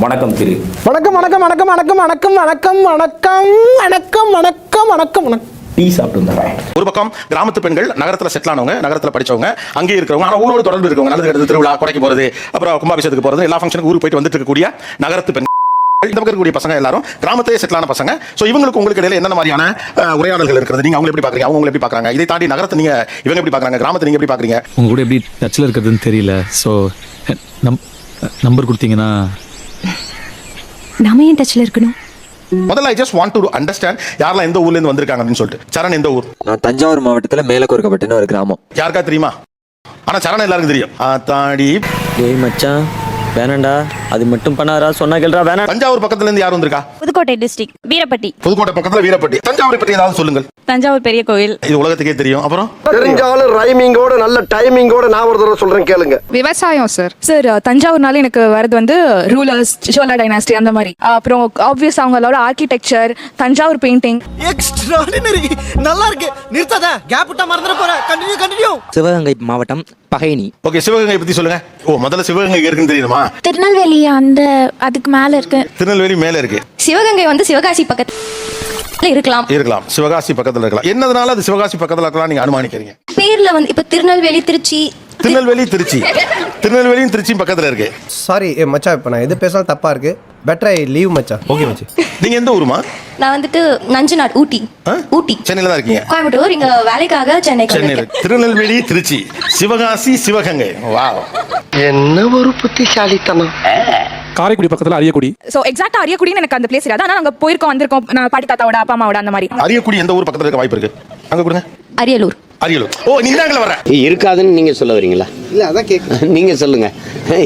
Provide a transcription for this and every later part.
வணக்கம் திரு. வணக்கம் வணக்கம் வணக்கம் வணக்கம் வணக்கம் வணக்கம் வணக்கம் வணக்கம் வணக்கம் வணக்கம் வணக்கம். டீ சாப்பிட்டு வந்தாங்க. ஒரு பக்கம் கிராமத்து பெண்கள் நகரத்துல செட்டில் ஆனவங்க, நகரத்துல படிச்சவங்க, அங்கேயே இருக்கிறவங்க, ஆனா ஊரோட தொடர்பு இருக்கவங்க, நல்லது கெட்டது திருவிழா கொடைக்கு போறது, அப்புறம் கும்பாபிஷேகத்துக்கு போறது, எல்லா ஃபங்க்ஷனுக்கு ஊருக்கு போயிட்டு வந்துட்டு இருக்கக்கூடிய நகரத்து பெண்கள், இந்த பக்கம் இருக்கக்கூடிய பசங்க எல்லாரும் கிராமத்திலே செட்டில் ஆன பசங்க. சோ இவங்களுக்கு உங்களுக்கு இடையில என்ன மாதிரியான உரையாடல்கள் இருக்கிறது, நீங்க அவங்க எப்படி பாக்குறீங்க, அவங்க எப்படி பாக்குறாங்க, இதை தாண்டி நகரத்தை நீங்க இவங்க எப்படி பாக்குறாங்க, கிராமத்தை நீங்க எப்படி பாக்குறீங்க, உங்க கூட எப்படி டச்ல இருக்கிறதுன்னு தெரியல. சோ நம்பர் கொடுத்தீங்கன்னா நாம ஏன் டச்ல இருக்கணும்? முதல்ல I just want to understand யாரெல்லாம் எந்த ஊர்ல இருந்து வந்திருக்காங்க அப்படின்னு சொல்லிட்டு. சரண் எந்த ஊர்? நான் தஞ்சாவூர் மாவட்டத்துல மேலக்கூர்க்கப்பட்டின ஒரு கிராமம். யாருக்கா தெரியுமா? ஆனா சரண் எல்லாருக்கும் தெரியும். தாடி ஏய் மச்சான் வேணாண்டா, அது மட்டும் பண்ணாரா, சொன்னா கேள்றா வேணாம். தஞ்சாவூர் பக்கத்துல இருந்து யார் வந்திருக்கா? புதுக்கோட்டை டிஸ்ட்ரிக்ட் வீரப்பட்டி. புதுக்கோட்டை பக்கத்துல வீரப்பட்டி. தஞ்சாவூரை பத்தி ஏதாவது சொல்லுங்கள். தஞ்சாவூர் பெரிய கோவில். இது உலகத்துக்கே தெரியும். அப்புறம் தெரிஞ்சாலும் ரைமிங்கோட நல்ல டைமிங்கோட நான் ஒரு தடவை சொல்றேன் கேளுங்க. விவசாயம் சார். தஞ்சாவூர்னால எனக்கு வரது வந்து ரூலர்ஸ், சோழ டைனாஸ்டி அந்த மாதிரி. அப்புறம் ஆப்வியஸ் அவங்களோட ஆர்கிடெக்சர், தஞ்சாவூர் பெயிண்டிங். எக்ஸ்ட்ராடினரி. நல்லா இருக்கு. நிறுத்தாத. கேப் விட்டா மறந்துற போற. கண்டினியூ. சிவகங்கை மாவட்டம் பகைனி. ஓகே, சிவகங்கை பத்தி சொல்லுங்க. முதல்ல சிவகங்கை இருக்குன்னு தெரியுமா? திருநெல்வேலி அந்த அதுக்கு மேல இருக்கு. திருநெல்வேலி மேல இருக்கு. சிவகங்கை வந்து சிவகாசி பக்கத்துல இருக்கலாம். சிவகாசி பக்கத்துல இருக்கலாம். என்னதுனால அது சிவகாசி பக்கத்துல இருக்கலாம் நீங்க அனுமானிக்கிறீங்க? பேர்ல வந்து இப்ப திருநெல்வேலி, திருச்சி. திருநெல்வேலியும் திருச்சியும் பக்கத்துல இருக்கு. சாரி மச்சா, இப்ப நான் எது பேசினாலும் தப்பா இருக்கு. பெட்டர் ஐ லீவ் மச்சா. ஓகே மச்சி. நீங்க எந்த ஊருமா? நான் வந்துட்டு நஞ்சநாடு, ஊட்டி. சென்னையில தான் இருக்கீங்க. கோயம்புத்தூர். இங்க வேலைக்காக சென்னைக்கு. திருநெல்வேலி, திருச்சி, சிவகாசி, சிவகங்கை. வாவ், என்ன ஒரு புத்திசாலித்தனம். காரைக்குடி பக்கத்துல அரியக்குடி. சோ எக்ஸாக்ட்டா அரியக்குடின்னு எனக்கு அந்த பிளேஸ் இல்ல. ஆனா நாங்க போயிருக்கோம், வந்திருக்கோம். நான் பாட்டி தாத்தாவோட, அப்பா அம்மாவோட அந்த மாதிரி. அரியக்குடி எந்த ஊர் பக்கத்துல இருக்க வாய்ப்பு இருக்கு? அங்க கொடுங்க. அரியலூர். ஓ, நீங்க அங்க வர. இருக்காதுன்னு நீங்க சொல்ல வரீங்களா? இல்ல அதான் கேக்குறேன். நீங்க சொல்லுங்க.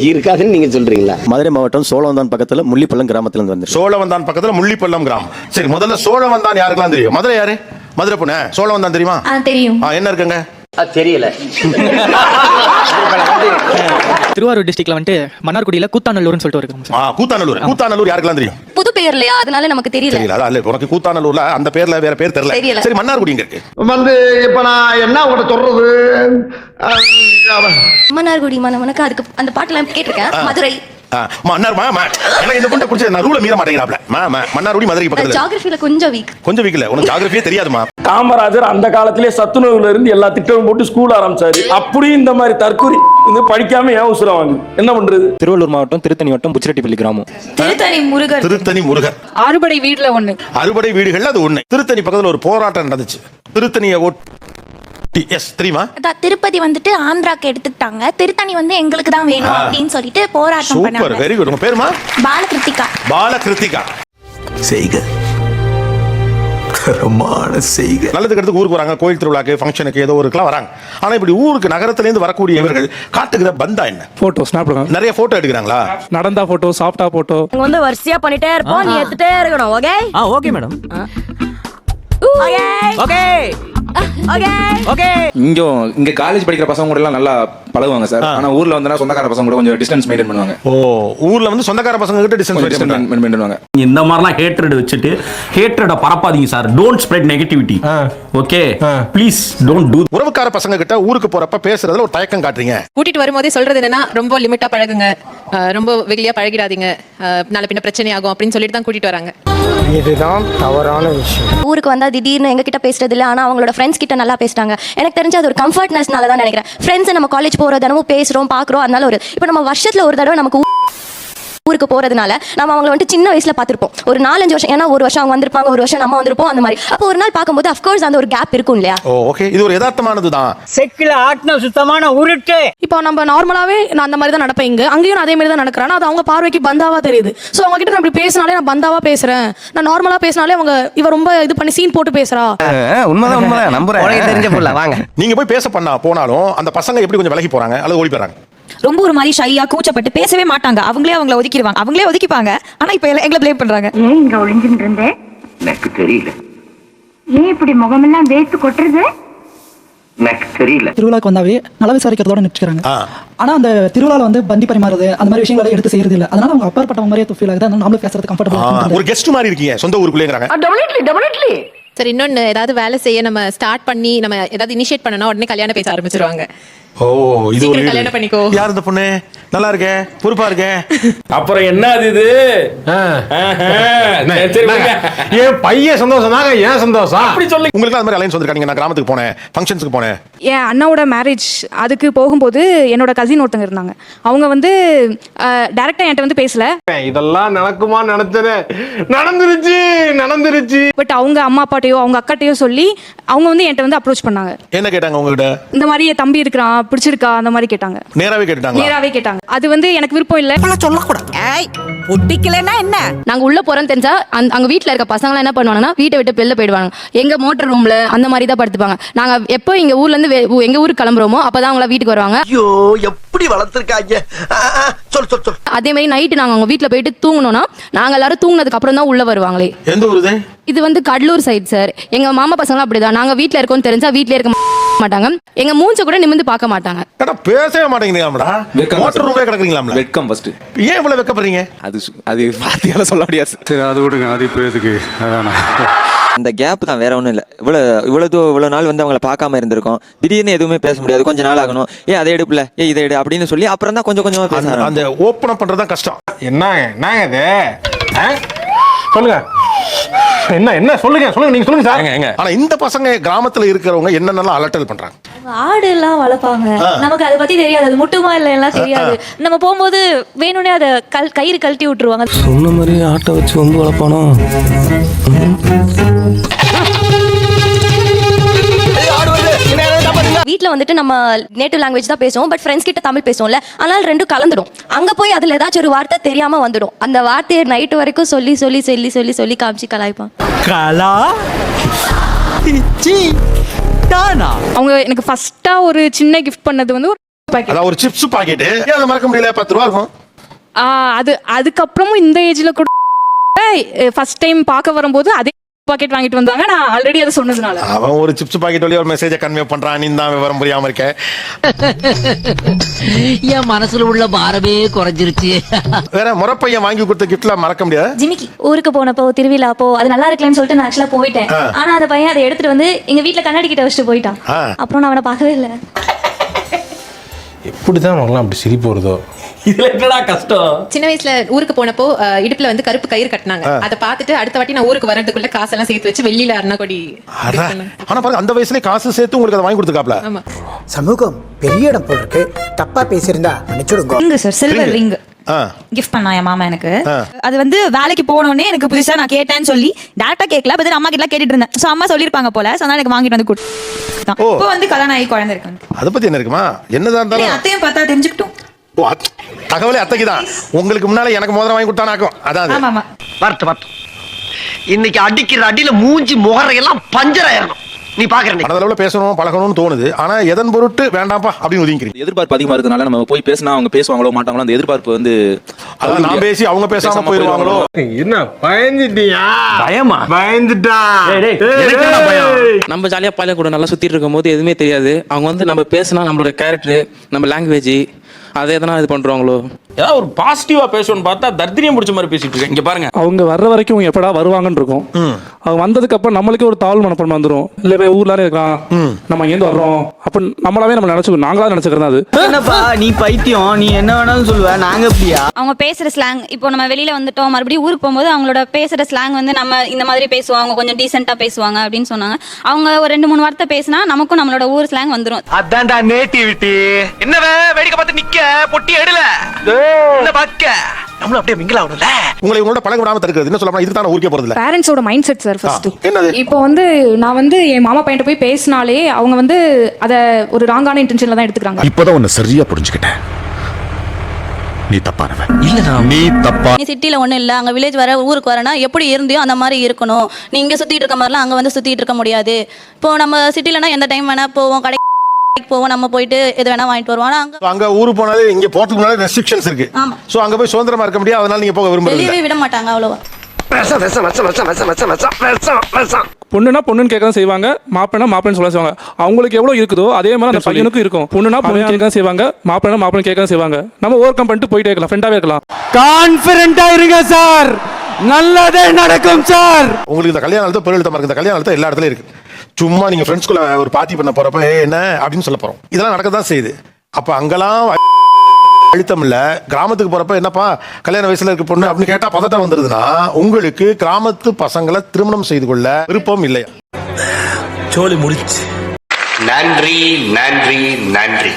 இருக்காதுன்னு நீங்க சொல்றீங்களா? மதுரை மாவட்டம் சோழவந்தான் பக்கத்துல முள்ளிப்பள்ளம் கிராமத்துல இருந்து வந்து. சோழவந்தான் பக்கத்துல முள்ளிப்பள்ளம் கிராமம். சரி, முதல்ல சோழவந்தான் யாருக்கெல்லாம் தெரியும்? மதுரை யாரு? மதுரை பொண்ணு சோழவந்தான் தெரியுமா? தெரியும். என்ன இருக்குங்க? தெரியல. திருவாரூர் டிஸ்ட்ரிக்ட்ல வந்து மன்னார்குடியில கூத்தாநல்லூர்னு சொல்லிட்டு இருக்கு. கூத்தாநல்லூர் யாருக்கெல்லாம் தெரியும்? புது பேர் இல்லையா, அதனால நமக்கு தெரியல. அதான் உனக்கு கூத்தாநல்லூர்ல அந்த பேர்ல வேற பேர் தெரியல. சரி, மன்னார்குடி இங்க இருக்கு. வந்து இப்ப நான் என்ன உங்களை சொல்றது? மன்னார்குடி மனமனக்கு அதுக்கு அந்த பாட்டுலாம் கேட்டிருக்கேன். மதுரை. எனக்கு இந்த பொண்ணை பிடிச்ச நான் ரூல மீற மாட்டேங்கிறாப்ல. மன்னார்குடி மதுரைக்கு பக்கத்துல. ஜியோகிராஃபில கொஞ்சம் வீக் இல்ல. உனக்கு ஜியோகிராஃபியே தெரியாதுமா? காமராஜர் அந்த காலத்திலே சத்துணவுல இருந்து எல்லா திட்டமும் போட்டு ஸ்கூல் ஆரம்பிச்சாரு. அப்படியே இந்த மாதிரி தற்கொலை இது படிக்காம ஏன் உசுரம் வாங்கு? என்ன பண்றது? திருவள்ளூர் மாவட்டம் திருத்தணி வட்டம் புச்சிரெட்டிப்பள்ளி கிராமம். திருத்தணி முருகர். அறுபடை வீடுல ஒண்ணு. அறுபடை வீடுகள்ல அது ஒண்ணு. திருத்தணி பக்கத்துல ஒரு போராட்டம் நடந்துச்சு. திருத்தணியை தெரியுமா? திருப்பதி வந்துட்டு ஆந்திராக்கு எடுத்துட்டாங்க. திருத்தணி வந்து எங்களுக்கு தான் வேணும் அப்படின்னு சொல்லிட்டு போராட்டம் பண்ணாங்க. Super, very good. உங்க பேருமா? பாலகிருத்திகா. செய்க கரமான செய்க. நல்லதுக்கு அடுத்து ஊருக்கு வராங்க, கோயில் திருவிழாக்கு, ஃபங்க்ஷனுக்கு, ஏதோ ஒருக்குலாம் வராங்க. ஆனா இப்படி ஊருக்கு நகரத்துல இருந்து வரக்கூடிய இவர்கள் காட்டுகிற பந்தா என்ன? போட்டோ ஸ்னாப் நிறைய போட்டோ எடுக்கிறாங்களா? நடந்தா போட்டோ, சாப்பிட்டா போட்டோ. வந்து வரிசையா பண்ணிட்டே இருப்போம், நீ எடுத்துட்டே இருக்கணும். ஓகே? Okay madam. இங்க காலேஜ் படிக்கிற பசங்க கூட எல்லாம் நல்லா பழகுவாங்க சார். ஆனா ஊர்ல வந்து சொந்தக்கார பசங்க கூட கொஞ்சம் டிஸ்டன்ஸ் மெயின்டைன் பண்ணுவாங்க. ஊர்ல வந்து சொந்தக்கார பசங்க கிட்ட டிஸ்டன்ஸ் மெயின்டைன் பண்ணுவாங்க. இந்த மாதிரிலாம் ஹேட்ரட் வச்சுட்டு ஹேட்ரட பரப்பாதீங்க sir. Don't spread negativity. Okay, please don't do. உறவுக்கார பசங்க கிட்ட ஊருக்கு போறப்ப பேசுறதுல ஒரு தயக்கம் காட்டுறீங்க. கூட்டிட்டு வரும்போதே சொல்றது என்னன்னா, ரொம்ப லிமிட்டா பழகுங்க, ரொம்ப வெகுளியா பழகிடாதீங்க, நாளை பின்ன பிரச்சனை ஆகும் அப்படின்னு சொல்லிட்டு தான் கூட்டிட்டு வராங்க. இதுதான் தவறான விஷயம். ஊருக்கு வந்தா திடீர்னு எங்க கிட்ட பேசுறது இல்ல, ஆனா அவங்களோட ஃப்ரெண்ட்ஸ் கிட்ட நல்லா பேசுறாங்க. எனக்கு தெரிஞ்சு அது ஒரு கம்ஃபர்ட்னஸ்னால தான் நினைக்கிறேன். ஃப்ரெண்ட்ஸ் நம்ம காலேஜ் போற தினமும் பேசுறோம், பாக்குறோம். அதனால ஒரு இப்ப நம்ம வருஷத்துல ஒரு தடவை நமக்கு ஊருக்கு போறதுனால நம்ம அவங்களை வந்து சின்ன வயசுல பாத்திருப்போம். ஒரு 4-5 வருஷம், ஏன்னா ஒரு வருஷம் அவங்க வந்திருப்பாங்க, ஒரு வருஷம் நம்ம வந்திருப்போம், அந்த மாதிரி. அப்போ ஒரு நாள் பார்க்கும்போது அஃப்கோர்ஸ் அந்த ஒரு கேப் இருக்கும் இல்லையா? ஓகே, இது ஒரு யதார்த்தமானதுதான். செக்கில ஆட்ன சுத்தமான உருட்டு. இப்போ நம்ம நார்மலாவே நான் அந்த மாதிரி தான் நடப்பேன். அங்கேயும் நான் அதே மாதிரி தான் நடக்கிறேன். அது அவங்க பார்வைக்கு பந்தாவா தெரியுது. சோ அவங்க கிட்ட நான் இப்படி பேசினாலே நான் பந்தாவா பேசுறேன், நான் நார்மலா பேசினாலே அவங்க இவ ரொம்ப இது பண்ணி சீன் போட்டு பேசுறா. உண்மைதான் நம்புறேன். தெரிஞ்ச புள்ள வாங்க. நீங்க போய் பேச போனாலும் அந்த பசங்க எப்படி கொஞ்சம் விலகி போறாங்க அல்லது ஓடி போறாங்க? ரொம்ப ஒரு மாதிரி ஷையா கூச்சப்பட்டு பேசவே மாட்டாங்க. அவங்களே அவங்கள ஒதுக்கிப்பாங்க. ஆனா இப்ப எங்களை ப்ளேம் பண்றாங்க. ஏன் இங்க ஒளிஞ்சிட்டு இருந்தே? எனக்கு தெரியல. ஏன் இப்படி முகமெல்லாம் வேத்து கொட்டுறது? எனக்கு தெரியல. திருவிழாக்கு வந்தாவே நல்லா விசாரிக்கிறதோட நிறுத்திக்கிறாங்க. ஆனா அந்த திருவிழால வந்து பந்தி பரிமாறுறது அந்த மாதிரி விஷயங்களை எடுத்து செய்யறது இல்ல. அதனால அவங்க அப்பாற்பட்டவங்க மாதிரியே ஃபீல் ஆகுது. அதனால நாமளும் பேசுறது கம்ஃபர்டபிள். ஒரு கெஸ்ட் மாதிரி இருக்கீங்க சொந்த ஊருக்குள்ளேங்கறாங்க. டெஃபினெட்லி. சரி, இன்னொன்னு ஏதாவது வேலை செய்ய நம்ம ஸ்டார்ட் பண்ணி நம்ம ஏதாவது இனிஷியேட் பண்ணனா உடனே கல்யாணம் பேச ஆரம்பிச்சிருவாங்க. ஓ இது ஒரு சீக்கிரம் கல்யாணம் பண்ணிக்கோ. யார் இந்த பொண்ணு? நல்லா இருக்கே, பொறுப்பா இருக்கே. அப்புறம் என்ன அது இது? சரி, விடுங்க. என் பையன் சந்தோஷம் தாங்க, ஏன் சந்தோஷம்? அப்படி சொல்லி உங்களுக்கு அந்த மாதிரி அலைன்ஸ் வந்திருக்காங்க. நான் கிராமத்துக்கு போனேன், ஃபங்க்ஷன்ஸ்க்கு போனேன். என் அண்ணாவோட மேரேஜ் அதுக்கு போகும்போது என்னோட கசின் ஒருத்தங்க இருந்தாங்க. அவங்க வந்து டைரக்டா என்கிட்ட வந்து பேசல. இதெல்லாம் நடக்குமா நினைச்சது, நடந்துருச்சு. பட் அவங்க அம்மா அப்பாட்டையோ அவங்க அக்காட்டையோ சொல்லி அவங்க வந்து என்கிட்ட வந்து அப்ரோச் பண்ணாங்க. என்ன கேட்டாங்க உங்ககிட்ட? இந்த மாதிரி என் தம்பி இருக்கிறான், பிடிச்சிருக்கா, அந்த மாதிரி கேட்டாங்க. நேராவே கேட்டாங்க. நேராவே கேட்டாங்க. அது வந்து எனக்கு விருப்பம் இல்ல. பொட்டிக்கலன்னா என்ன? நாங்க உள்ள போறோம் தெரிஞ்சா அங்க வீட்ல இருக்க பசங்க என்ன பண்ணுவாங்கன்னா வீட்டை விட்டு வெளில போயிடுவாங்க. எங்க மோட்டர் ரூம்ல அந்த மாதிரி தான் படுத்துப்பாங்க. நாங்க எப்போ எங்க ஊர்ல இருந்து எங்க ஊருக்கு கிளம்புறோமோ அப்பதான் அவங்கள வீட்டுக்கு வருவாங்க. ஐயோ எப்படி வளர்த்திருக்காங்க. சொல் அதே மாதிரி நைட்டு நாங்க அவங்க வீட்டுல போயிட்டு தூங்கணும்னா நாங்க எல்லாரும் தூங்குனதுக்கு அப்புறம் தான் உள்ள வருவாங்களே. எந்த ஊருது? இது வந்து கடலூர் சைடு சார். எங்க மாமா பசங்க அப்படிதான். நாங்க வீட்ல இருக்கோம்னு தெரிஞ்சா வீட்ல இருக்க மாட்டாங்க. எங்க மூஞ்ச கூட நிமிந்து பார்க்க மாட்டாங்க. ஏடா பேசவே மாட்டேங்கிறீங்களாம்டா? மோட்டர் ரூம்ல கிடக்குறீங்களாம்ல? வெட்கம் ஃபர்ஸ்ட். ஏன் இவ்வளவு வெக்கப்படுறீங்க? அது வார்த்தையால சொல்ல முடியாது. சரி அது விடுங்க, அது இப்போ எதுக்கு? அதானா அந்த கேப் தான், வேற ஒன்றும் இல்லை. இவ்வளோ நாள் வந்து அவங்கள பார்க்காம இருந்திருக்கோம். திடீர்னு எதுவுமே பேச முடியாது. கொஞ்ச நாள் ஆகணும். இதை எடுப்புல, இதை எடு அப்படின்னு சொல்லி அப்புறம் தான் கொஞ்சம் கொஞ்சமா பேச அந்த ஓப்பன் அப் பண்றது தான் கஷ்டம். என்னங்க இது? சொல்லுங்க, என்ன சொல்லுங்க நீங்க சொல்லுங்க சார். ஆனா இந்த பசங்க கிராமத்துல இருக்கிறவங்க என்னென்னலாம் அலட்டல் பண்றாங்க. ஆடு எல்லாம் வளர்ப்பாங்க. நமக்கு அதை பத்தி தெரியாது. அது முட்டுமா இல்ல எல்லாம் தெரியாது. நம்ம போகும்போது வேணும்னே அதை கயிறு கழட்டி விட்டுருவாங்க. சொன்ன மாதிரி ஆட்டை வச்சு வந்து வளர்ப்பானோ? வீட்ல வந்துட்டு நம்ம நேட்டிவ் லாங்குவேஜ் தான் பேசுவோம். பட் ஃப்ரெண்ட்ஸ் கிட்ட தமிழ் பேசுவோம்ல. அதனால ரெண்டும் கலந்துடும். அங்க போய் அதுல ஏதாச்சும் ஒரு வார்த்தை தெரியாம வந்துடும். அந்த வார்த்தையை நைட்டு வரைக்கும் சொல்லி சொல்லி சொல்லி சொல்லி சொல்லி காமிச்சு கலாய்ப்பான். அவங்க எனக்கு ஃபர்ஸ்டா ஒரு சின்ன கிஃப்ட் பண்ணது வந்து ஒரு பாக்கெட். அதான் ஒரு சிப்ஸ் பாக்கெட். அதை மறக்க முடியல. 10 ரூபா இருக்கும். அது அதுக்கப்புறமும் இந்த ஏஜ்ல கூட ஃபர்ஸ்ட் டைம் பார்க்க வரும்போது அதே பாக்கெட் வாங்கிட்டு வந்தாங்க. நான் ஆல்ரெடி அதை சொன்னதுனால அவன் ஒரு சிப்ஸ் பாக்கெட் வழியா ஒரு மெசேஜை கன்வே பண்றான். நீ தான் விவரம் புரியாம இருக்க. என் மனசுல உள்ள பாரமே குறைஞ்சிருச்சு. வேற முறப்பையன் வாங்கி கொடுத்த கிஃப்ட்ல மறக்க முடியாது. ஜிமிக்கி ஊருக்கு போனப்போ திருவிழா அப்போ அது நல்லா இருக்கலன்னு சொல்லிட்டு நான் ஆக்சுவலா போயிட்டேன். ஆனா அந்த பையன் அதை எடுத்துட்டு வந்து எங்க வீட்டுல கண்ணாடி கிட்ட வச்சுட்டு போயிட்டான். அப்புறம் நான் அவனை பார்க்கவே இல்லை. எப்படிதான் அவங்களாம் அப்படி சிரிப்பு வருதோ? இதுல என்னடா கஷ்டம்? சின்ன வயசுல ஊருக்கு போனப்போ இடுப்புல வந்து கருப்பு கயிறு கட்டினாங்க. அதை பார்த்துட்டு அடுத்த வாட்டி நான் ஊருக்கு வரதுக்குள்ள காசெல்லாம் சேர்த்து வச்சு வெள்ளியில அருணாக்கொடி. ஆனா பாருங்க, அந்த வயசுல காசு சேர்த்து உங்களுக்கு அதை வாங்கி கொடுத்துக்காப்ல. சமூகம் பெரிய இடம் போல இருக்கு. தப்பா பேசியிருந்தா மன்னிச்சுடுங்க. சார் சில்வர் ரிங் கிஃப்ட் பண்ணா என் மாமா எனக்கு. அது வந்து வேலைக்கு போனோடனே எனக்கு புதுசா நான் கேட்டேன்னு சொல்லி டேரக்டா கேட்கல. பட் அம்மா கிட்ட கேட்டுட்டு இருந்தேன். சோ அம்மா சொல்லிருப்பாங்க போல. சோ அதனால எனக்கு வாங்கிட்டு வந்து கொடுத்தான். இப்போ வந்து கல்யாணம் ஆகி குழந்தை இருக்காங்க. அதை பத்தி என்ன இருக்குமா? என்னதான் இருந்தாலும் அத்தையும் பார்த்தா தெரிஞ்சுக்கிட்டோம். தகவலே அத்தைக்கு தான். உங்களுக்கு முன்னால எனக்கு மோதிரம் வாங்கி கொடுத்தானாக்கும். அதான் ஆமா. வரட்டு இன்னைக்கு அடிக்கிற அடியில மூஞ்சி முகரையெல்லாம் பஞ்சர் ஆயிரணும். நீ பாக்குற மனதளவுல பேசணும் பழகணும்னு தோணுது. ஆனா எதன் பொருட்டு வேண்டாம்ப்பா அப்படின்னு ஒதுங்கிறீங்க. எதிர்பார்ப்பு அதிகமா இருக்கனால நம்ம போய் பேசினா அவங்க பேசுவாங்களோ மாட்டாங்களோ அந்த எதிர்பார்ப்பு வந்து அதான் நான் பேசி அவங்க பேசாம போயிருவாங்களோ. என்ன பயந்துட்டியா? பயமா? பயந்துட்டா. நம்ம ஜாலியா பாலியா கூட நல்லா சுத்திட்டு இருக்கும் போது எதுவுமே தெரியாது. அவங்க வந்து நம்ம பேசினா நம்மளோட கேரக்டர், நம்ம லாங்குவேஜ் அதை எதனா இது பண்றாங்களோ. ஏதாவது ஒரு பாசிட்டிவா பேசணும்னு பார்த்தா தர்தினியம் பிடிச்ச மாதிரி பேசிட்டு இருக்கேன். இங்க பாருங்க, அவங்க வர்ற வரைக்கும் எப்படா வருவாங்கன்னு இருக்கும். அவங்க வந்ததுக்கு அப்புறம் நம்மளுக்கே ஒரு தாழ்வு மனப்பான்மை வந்துடும். இல்ல ஊர்லாரே இருக்கான், நம்ம எங்க வர்றோம் அப்ப நம்மளாவே நம்ம நினைச்சுக்கணும். நாங்களா நினைச்சுக்கிறது அது. என்னப்பா நீ பைத்தியம், நீ என்ன வேணாலும் சொல்லுவ, நாங்க அப்படியா? அவங்க பேசுற ஸ்லாங், இப்போ நம்ம வெளியில வந்துட்டோம் மறுபடியும் ஊருக்கு போகும்போது அவங்களோட பேசுற ஸ்லாங் வந்து நம்ம இந்த மாதிரி பேசுவோம், அவங்க கொஞ்சம் டீசெண்டா பேசுவாங்க அப்படின்னு சொன்னாங்க. அவங்க ஒரு 2-3 வார்த்தை பேசினா நமக்கும் நம்மளோட ஊர் ஸ்லாங் வந்துடும். அதான்டா நேட்டிவிட்டி. என்னவே வேடிக்கை பார்த்து நிக்க பொட்டி எடுல என்ன பாக்க நம்மள அப்படியே மிங்கில் ஆகணும்ல. உங்களோட பழக விடாம தடுக்கிறது என்ன சொல்லலாம்? இதுக்கு தான் ஊருக்கே போறது இல்ல. பேரண்ட்ஸோட மைண்ட் செட் சார் ஃபர்ஸ்ட். என்னது? இப்போ வந்து நான் வந்து என் மாமா பையன்ட்ட போய் பேசினாலே அவங்க வந்து அத ஒரு ராங்கான இன்டென்ஷன்ல தான் எடுத்துக்கிறாங்க. இப்போதான் உன்னை சரியா புரிஞ்சுக்கிட்டேன். நீ தப்பானவன் இல்ல. நீ தப்பா. நீ சிட்டில ஒண்ணும் இல்ல, அங்க வில்லேஜ் வர ஊருக்கு வரனா எப்படி இருந்தியோ அந்த மாதிரி இருக்கணும். நீ இங்க சுத்திட்டு இருக்க மாதிரிலாம் அங்க வந்து சுத்திட்டு இருக்க முடியாது. இப்போ நம்ம சிட்டிலனா எந்த டைம் வேணா போவோம், கடைக்கு போவோம், நம்ம போயிட்டு எது வேணா வாங்கிட்டு வருவோம். அங்க ஊருக்கு போனாலே இங்க போறதுக்கு முன்னாடி ரெஸ்ட்ரிக்ஷன்ஸ் இருக்கு. சோ அங்க போய் சுதந்திரமா இருக்க முடியாது. அதனால நீங்க போக விரும்புறீங்க. வெளியவே விட மாட்டாங்க அவ்வளவா. பொண்ணுனா பொண்ணுன்னு கேட்க செய்வாங்க, மாப்பிள்ளை மாப்பிள்ளைன்னு சொல்ல செய்வாங்க. அவங்களுக்கு எவ்வளவு இருக்குதோ அதே மாதிரி அந்த பையனுக்கும் இருக்கும். பொண்ணுனா பொண்ணு கேட்க செய்வாங்க, மாப்பிள்ளை மாப்பிள்ளை கேட்க செய்வாங்க. நம்ம ஓவர் கம் பண்ணிட்டு போயிட்டே இருக்கலாம், ஃப்ரெண்டாவே இருக்கலாம். கான்ஃபிடென்ட்டா இருங்க சார், நல்லதே நடக்கும் சார். உங்களுக்கு இந்த கல்யாணத்தை பெருஎழுத்தமா இருக்கு. இந்த கல்யாணத்தை எல்லா இடத்துலயும் இருக்கு. சும்மா நீங்க ஃப்ரெண்ட்ஸ்குள்ள ஒரு பார்ட்டி பண்ண போறப்ப என்ன அப்படின்னு சொல்ல போறோம். இதெல்லாம் நடக்க தான் செய்யுது. அப்ப அங்கெல்லாம் அழுத்தம் இல்ல. கிராமத்துக்கு போறப்ப என்னப்பா கல்யாண வயசுல இருக்க பொண்ணு அப்படின்னு கேட்டா பதட்டம் வந்துருதுன்னா உங்களுக்கு கிராமத்து பசங்களை திருமணம் செய்து கொள்ள விருப்பம் இல்லையா? நன்றி நன்றி நன்றி.